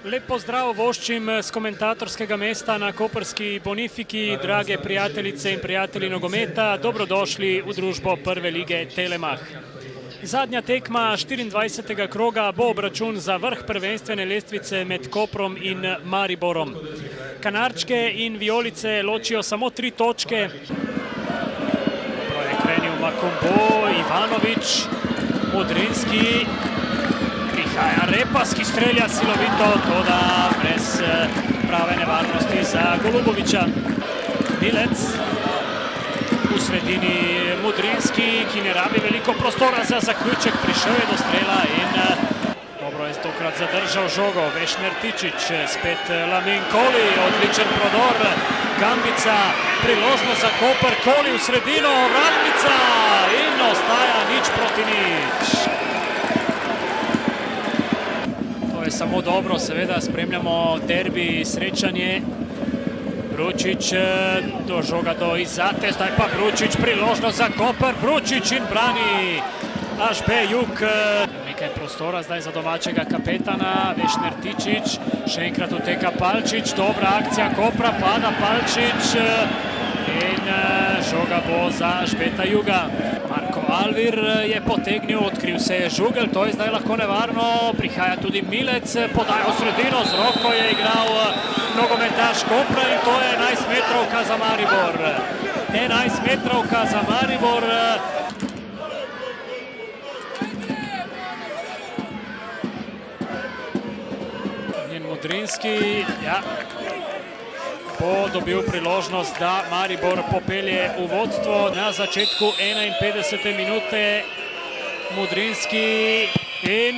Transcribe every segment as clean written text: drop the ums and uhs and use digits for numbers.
Lep pozdrav voščim z komentatorskega mesta na koprski Bonifiki, drage prijateljice in prijatelji nogometa, dobrodošli v družbo prve lige Telemach. Zadnja tekma 24. kroga bo obračun za vrh prvenstvene lestvice med Koprom in Mariborom. Kanarčke in vijolice ločijo samo 3 točke. Dobro je krenil Makombo, Ivanovič, Modrinski. Prihaja Repas, ki strelja silovito, toda brez prave nevarnosti za Goluboviča. Milec v sredini, Modrinski, ki ne rabi veliko prostora za zaključek, prišel je do strela in dobro je tokrat zadržal žogo. Vešner Tičić, spet Lamin Koli, odličen prodor, Gambica, priložnost za Koper, Koli v sredino, vratnica in ostaja 0:0. Samo dobro, seveda spremljamo derbi, srečanje. Bručić do žoga do Izate, zdaj pa Bručić, priložnost za Koper, Bručić in brani HB Jug. Nekaj prostora zdaj za domačega kapetana, Vešner Tičić, še enkrat uteka Palčić, dobra akcija Kopra, pada Palčić in žoga bo za HB Juga. Marko Alvir je potegnil, odkril se je Žugel, to je zdaj lahko nevarno, prihaja tudi Milec, podaja v sredino, z roko je igral nogometaš Kopra in to je 11-metrovka za Maribor. 11-metrovka za Maribor. Njen Modrinski, ja, bo dobil priložnost, da Maribor popelje v vodstvo na začetku 51. minute. Modrinski in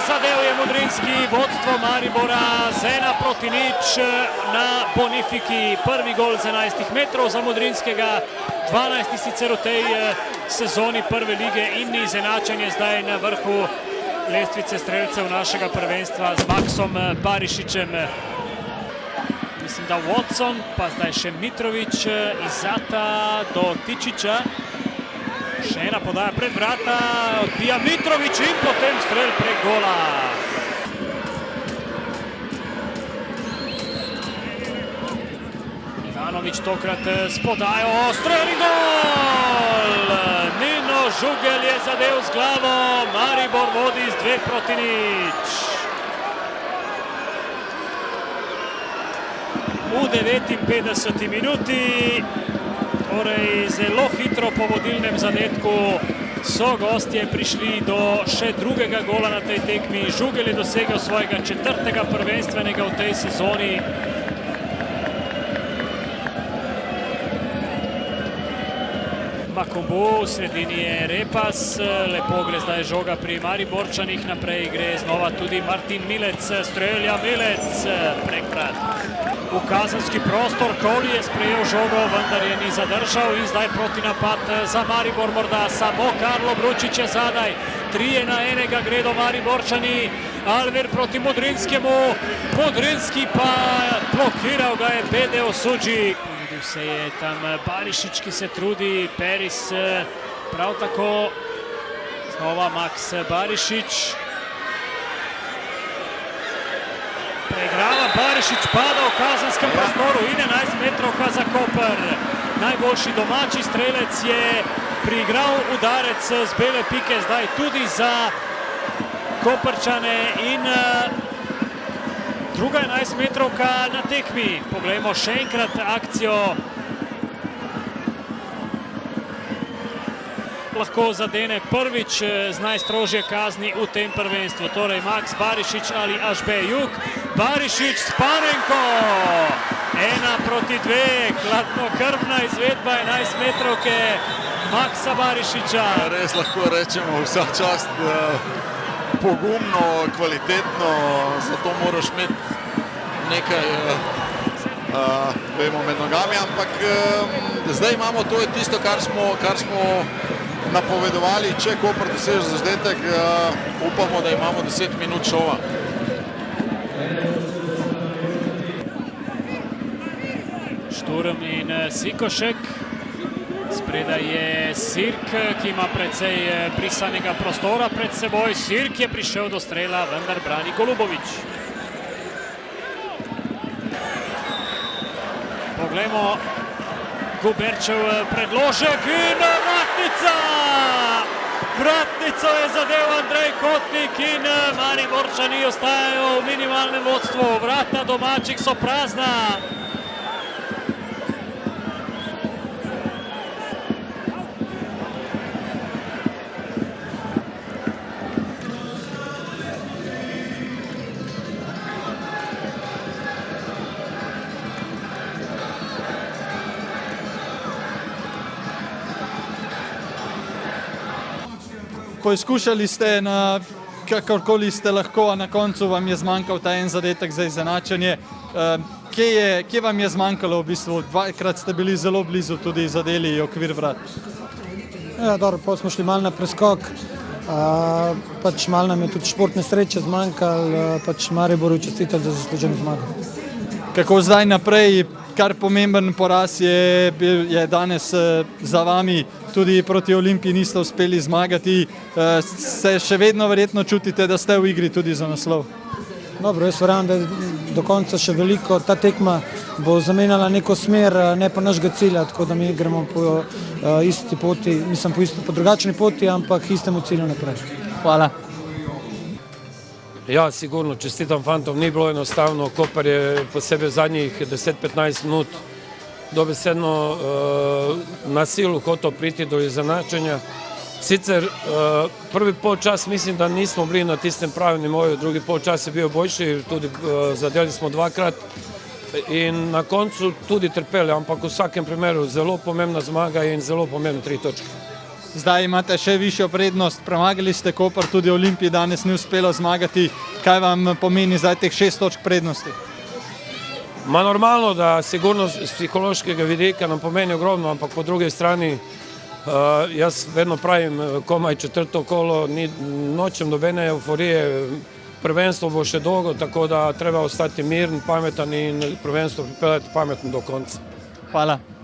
zadev je Modrinski, vodstvo Maribora z 1:0 na Bonifiki. Prvi gol z 11 metrov za Modrinskega, 12. sicer v tej sezoni prve lige in izenačenje zdaj na vrhu lestvice strelcev našega prvenstva z Maksom Barišićem. Mislim, da Watson, pa zdaj še Mitrović, Izata do Tičića. Še ena podaja pred vrata, odbija Mitrović in potem strel prek gola. Ivanović tokrat s podajo, strel in gol! Nino Žugel je zadev z glavo, Maribor vodi z 2:0. V 59. minuti, torej zelo hitro po vodilnem zadetku, so gostje prišli do še drugega gola na tej tekmi. Žugel je dosegel svojega 4. prvenstvenega v tej sezoni. Makombo, v sredini je Repas, lepo gre zdaj žoga pri Mariborčanih, naprej gre znova tudi Martin Milec, strelja Milec prek vrat. V kazenski prostor, Koli je sprejel žogo, vendar je ni zadržal in zdaj proti napad za Maribor, morda samo Karlo Bručić je zadaj. 3:1 gredo Mariborčani, Alvir proti Modrinskemu, Modrinski pa blokiral ga je Bede Osuđi. Videl se je tam Barišić, ki se trudi, Peris prav tako, znova Maks Barišić. Pregrava Barišić, pada v kazenskem prostoru in 11-metrovka za Koper. Najboljši domači strelec je priigral udarec z bele pike, zdaj tudi za Koprčane in druga 11-metrovka na tekmi. Poglejmo še enkrat akcijo. Lahko zadene prvič z najstrožje kazni v tem prvenstvu. Torej Maks Barišić ali HB Jug. Barišić s Panenko. 1:2. Hladnokrvna izvedba 11-metrovke Maksa Barišića. Res lahko rečemo vsa čast, pogumno, kvalitetno, zato moraš imeti nekaj vemo med nogami, ampak zdaj imamo, to je tisto, kar smo napovedovali, če Koper doseže zadetek, upamo, da imamo 10 minut šova. Šturm in Sikošek. Spredaj je Sirk, ki ima precej brisanega prostora pred seboj. Sirk je prišel do strela, vendar brani Golubovič. Poglejmo Guberčev predložek in vratnica! Vratnico je zadev Andrej Kotnik in Mariborčani ostajajo v minimalnem vodstvu. Vrata domačih so prazna. Poizkušali ste kakorkoli ste lahko, a na koncu vam je zmanjkal ta en zadetek za izenačenje. Kje vam je zmanjkalo v bistvu? Dvakrat ste bili zelo blizu tudi zadeli okvir vrat. Ja, dobro, potem smo šli malo na preskok, pač malo nam je tudi športne sreče zmanjkalo, pač Mariboru čestitati za zasluženo zmago. Kako zdaj naprej? Kar pomemben poraz je danes za vami, tudi proti Olimpiji niste uspeli zmagati. Se še vedno verjetno čutite, da ste v igri tudi za naslov? Dobro, jaz verjamem, da je do konca še veliko. Ta tekma bo zamenjala neko smer, ne pa našega cilja, tako da mi gremo po isti poti, mislim po drugačni poti, ampak istemu cilju naprej. Hvala. Ja, sigurno, čestitam fantom, ni bilo enostavno. Koper je posebej zadnjih 10-15 minut dobesedno na silu hotel priti do izenačenja. Sicer prvi polčas mislim, da nismo bili na tistem pravem nivoju, drugi polčas je bil boljši, tudi zadeli smo dvakrat in na koncu tudi trpeli, ampak v vsakem primeru zelo pomembna zmaga in zelo pomembne 3 točke. Zdaj imate še višjo prednost, premagali ste Koper, tudi Olimpiji danes ni uspelo zmagati. Kaj vam pomeni zdaj teh 6 točk prednosti? Ma normalno, da sigurno z psihološkega vidika nam pomeni ogromno, ampak po drugi strani jaz vedno pravim, komaj 4. kolo, nočem nobene euforije, prvenstvo bo še dolgo, tako da treba ostati miren, pametan in prvenstvo pripeljati pametno do konca. Hvala.